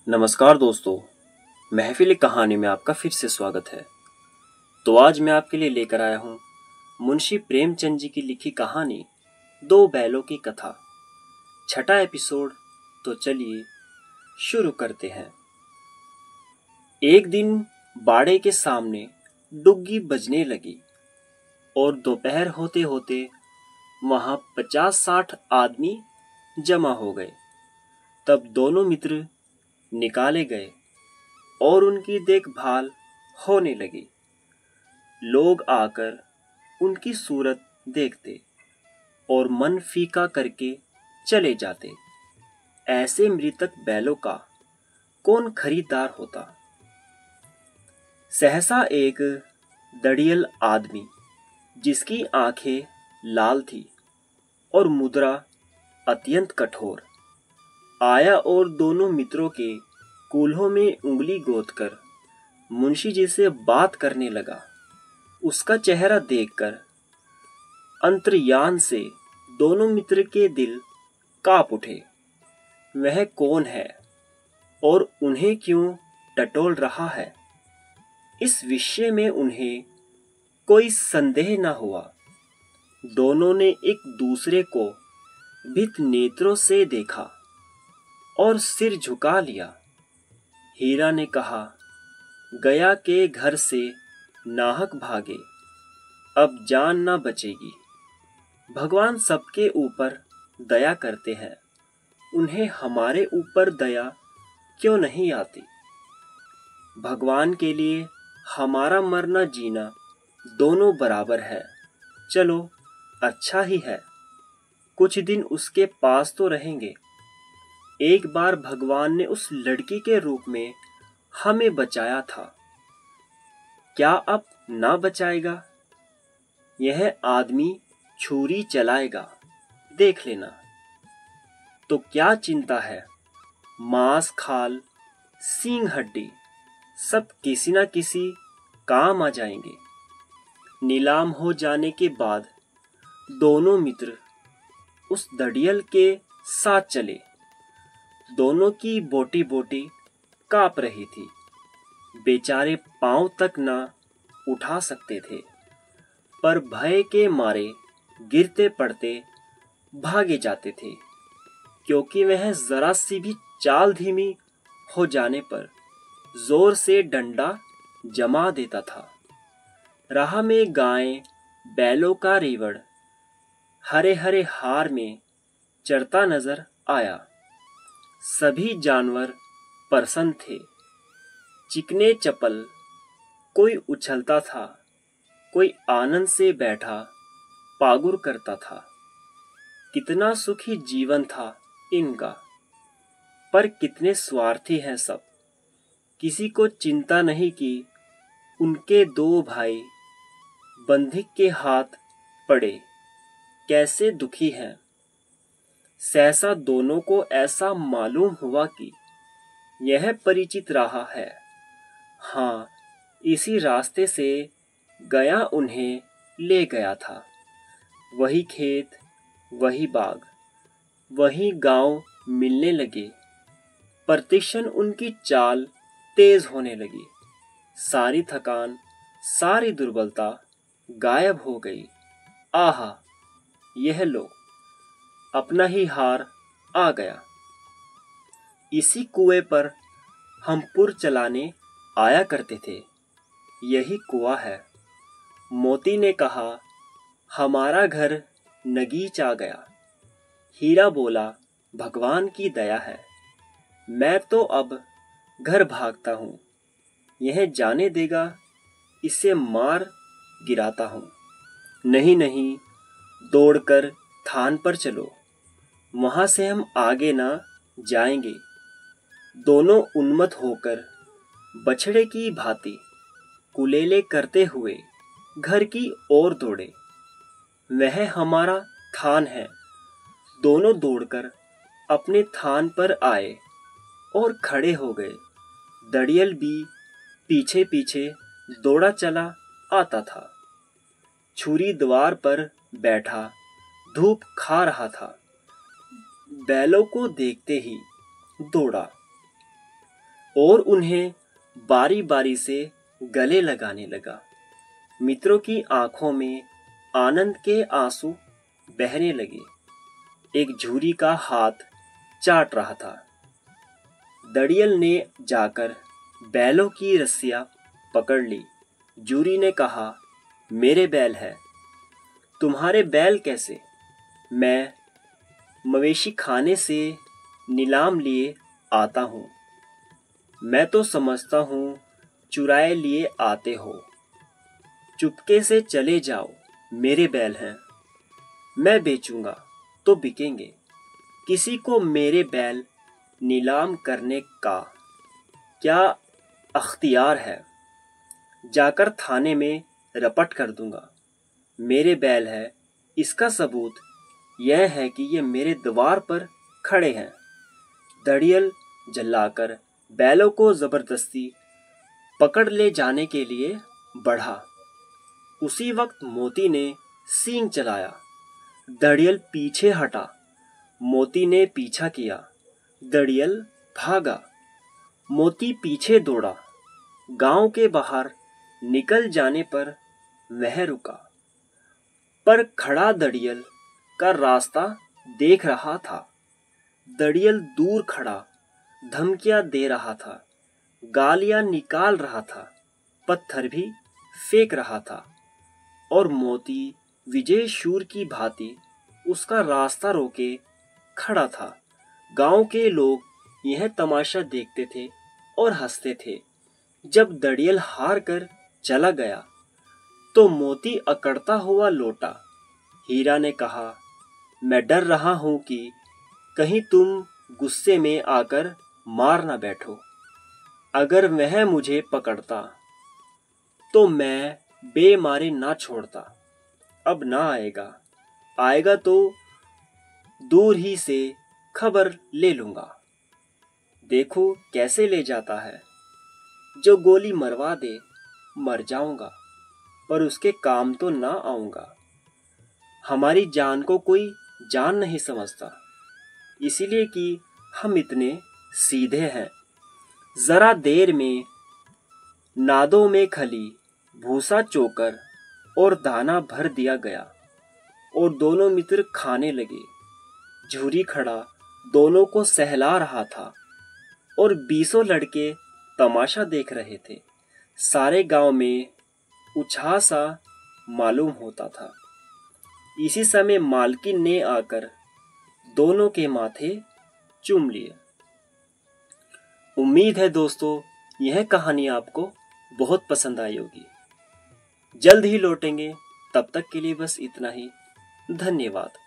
नमस्कार दोस्तों, महफिल कहानी में आपका फिर से स्वागत है। तो आज मैं आपके लिए लेकर आया हूँ मुंशी प्रेमचंद जी की लिखी कहानी दो बैलों की कथा, छठा एपिसोड। तो चलिए शुरू करते हैं। एक दिन बाड़े के सामने डुग्गी बजने लगी और दोपहर होते होते वहां 50-60 आदमी जमा हो गए। तब दोनों मित्र निकाले गए और उनकी देखभाल होने लगी। लोग आकर उनकी सूरत देखते और मन फीका करके चले जाते। ऐसे मृतक बैलों का कौन खरीदार होता। सहसा एक दड़ियल आदमी, जिसकी आंखें लाल थी और मुद्रा अत्यंत कठोर, आया और दोनों मित्रों के कूल्हों में उंगली गोदकर मुंशी जी से बात करने लगा। उसका चेहरा देखकर अंतर्यान से दोनों मित्र के दिल कांप उठे। वह कौन है और उन्हें क्यों टटोल रहा है, इस विषय में उन्हें कोई संदेह न हुआ। दोनों ने एक दूसरे को भीत नेत्रों से देखा और सिर झुका लिया। हीरा ने कहा, गया के घर से नाहक भागे, अब जान ना बचेगी। भगवान सबके ऊपर दया करते हैं, उन्हें हमारे ऊपर दया क्यों नहीं आती। भगवान के लिए हमारा मरना जीना दोनों बराबर है। चलो अच्छा ही है, कुछ दिन उसके पास तो रहेंगे। एक बार भगवान ने उस लड़की के रूप में हमें बचाया था, क्या अब ना बचाएगा। यह आदमी छुरी चलाएगा, देख लेना। तो क्या चिंता है, मांस खाल सींग हड्डी सब किसी न किसी काम आ जाएंगे। नीलाम हो जाने के बाद दोनों मित्र उस दड़ियल के साथ चले। दोनों की बोटी बोटी कांप रही थी, बेचारे पांव तक ना उठा सकते थे, पर भय के मारे गिरते पड़ते भागे जाते थे, क्योंकि वह जरा सी भी चाल धीमी हो जाने पर जोर से डंडा जमा देता था। राह में गायें बैलों का रेवड़ हरे हरे हार में चरता नजर आया। सभी जानवर प्रसन्न थे, चिकने चपल, कोई उछलता था, कोई आनंद से बैठा पागुर करता था। कितना सुखी जीवन था इनका, पर कितने स्वार्थी हैं सब। किसी को चिंता नहीं कि उनके दो भाई बंधिक के हाथ पड़े कैसे दुखी हैं। सहसा दोनों को ऐसा मालूम हुआ कि यह परिचित रहा है। हाँ, इसी रास्ते से गया उन्हें ले गया था। वही खेत, वही बाग, वही गांव मिलने लगे। प्रतिक्षण उनकी चाल तेज होने लगी। सारी थकान, सारी दुर्बलता गायब हो गई। आहा, यह लो, अपना ही हार आ गया। इसी कुएं पर हम पुर चलाने आया करते थे, यही कुआं है। मोती ने कहा, हमारा घर नगीच आ गया। हीरा बोला, भगवान की दया है, मैं तो अब घर भागता हूँ। यह जाने देगा, इसे मार गिराता हूँ। नहीं नहीं, दौड़कर थान पर चलो, वहां से हम आगे ना जाएंगे। दोनों उन्मत्त होकर बछड़े की भांति कुलेले करते हुए घर की ओर दौड़े। वह हमारा थान है। दोनों दौड़कर अपने थान पर आए और खड़े हो गए। दड़ियल भी पीछे पीछे दौड़ा चला आता था। छुरी द्वार पर बैठा धूप खा रहा था। बैलों को देखते ही दौड़ा। और उन्हें बारी बारी से गले लगाने लगा। मित्रों की आंखों में आनंद के आंसू बहने लगे। एक झूरी का हाथ चाट रहा था। दड़ियल ने जाकर बैलों की रस्सियां पकड़ ली। झूरी ने कहा, मेरे बैल है। तुम्हारे बैल कैसे? मैं मवेशी खाने से नीलाम लिए आता हूँ। मैं तो समझता हूँ चुराए लिए आते हो। चुपके से चले जाओ, मेरे बैल हैं। मैं बेचूंगा तो बिकेंगे। किसी को मेरे बैल नीलाम करने का क्या अख्तियार है? जाकर थाने में रपट कर दूंगा। मेरे बैल है, इसका सबूत यह है कि ये मेरे द्वार पर खड़े हैं। दड़ियल जलाकर बैलों को जबरदस्ती पकड़ ले जाने के लिए बढ़ा। उसी वक्त मोती ने सींग चलाया। दड़ियल पीछे हटा। मोती ने पीछा किया। दड़ियल भागा। मोती पीछे दौड़ा। गांव के बाहर निकल जाने पर वह रुका, पर खड़ा दड़ियल का रास्ता देख रहा था। दड़ियल दूर खड़ा धमकियां दे रहा था, गालियां निकाल रहा था, पत्थर भी फेंक रहा था, और मोती विजय शूर की भांति उसका रास्ता रोके खड़ा था। गांव के लोग यह तमाशा देखते थे और हंसते थे। जब दड़ियल हार कर चला गया तो मोती अकड़ता हुआ लौटा। हीरा ने कहा, मैं डर रहा हूं कि कहीं तुम गुस्से में आकर मार ना बैठो। अगर वह मुझे पकड़ता तो मैं बेमारे ना छोड़ता। अब ना आएगा, आएगा तो दूर ही से खबर ले लूंगा। देखो कैसे ले जाता है। जो गोली मरवा दे मर जाऊंगा, पर उसके काम तो ना आऊंगा। हमारी जान को कोई जान नहीं समझता, इसीलिए कि हम इतने सीधे हैं। जरा देर में नादों में खली, भूसा चोकर और दाना भर दिया गया और दोनों मित्र खाने लगे। झूरी खड़ा दोनों को सहला रहा था और 20 लड़के तमाशा देख रहे थे। सारे गांव में उछाह सा मालूम होता था। इसी समय मालकिन ने आकर दोनों के माथे चूम लिए। उम्मीद है दोस्तों यह कहानी आपको बहुत पसंद आई होगी। जल्द ही लौटेंगे, तब तक के लिए बस इतना ही। धन्यवाद।